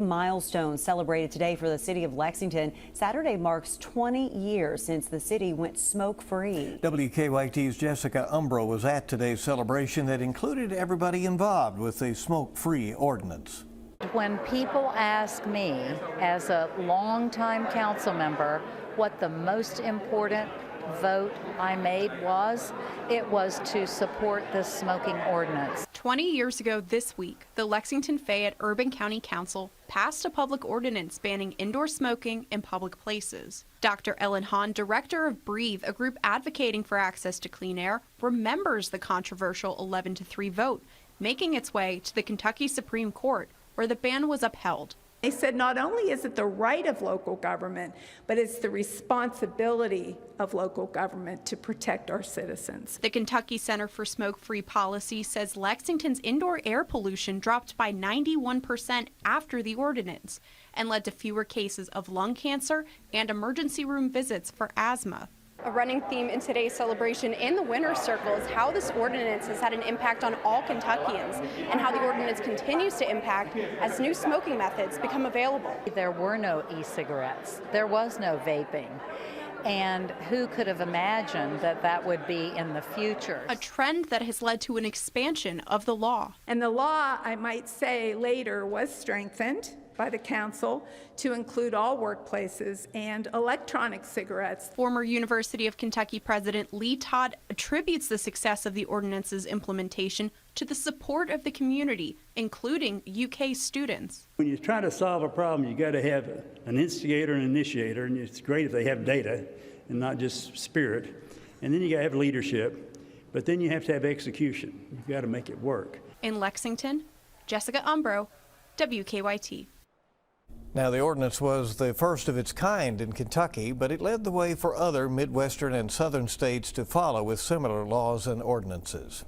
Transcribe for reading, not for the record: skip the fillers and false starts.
Milestone celebrated today for the city of Lexington. Saturday marks 20 years since the city went smoke-free. WKYT's Jessica Umbro was at today's celebration that included everybody involved with the smoke-free ordinance. When people ask me, as a longtime council member, what the most important vote I made was, it was to support the smoking ordinance. 20 years ago this week, the Lexington-Fayette Urban County Council passed a public ordinance banning indoor smoking in public places. Dr. Ellen Hahn, director of Breathe, a group advocating for access to clean air, remembers the controversial 11-3 vote, making its way to the Kentucky Supreme Court, where the ban was upheld. They said not only is it the right of local government, but it's the responsibility of local government to protect our citizens. The Kentucky Center for Smoke-Free Policy says Lexington's indoor air pollution dropped by 91% after the ordinance and led to fewer cases of lung cancer and emergency room visits for asthma. A running theme in today's celebration in the winner's circle is how this ordinance has had an impact on all Kentuckians and how the ordinance continues to impact as new smoking methods become available. There were no e-cigarettes. There was no vaping. And who could have imagined that that would be in the future? A trend that has led to an expansion of the law. And the law, I might say later, was strengthened by the council to include all workplaces and electronic cigarettes. Former University of Kentucky President Lee Todd attributes the success of the ordinance's implementation to the support of the community, including UK students. When you try to solve a problem, you got to have an instigator and initiator, and it's great if they have data and not just spirit. And then you got to have leadership, but then you have to have execution. You've got to make it work. In Lexington, Jessica Umbro, WKYT. Now, the ordinance was the first of its kind in Kentucky, but it led the way for other Midwestern and Southern states to follow with similar laws and ordinances.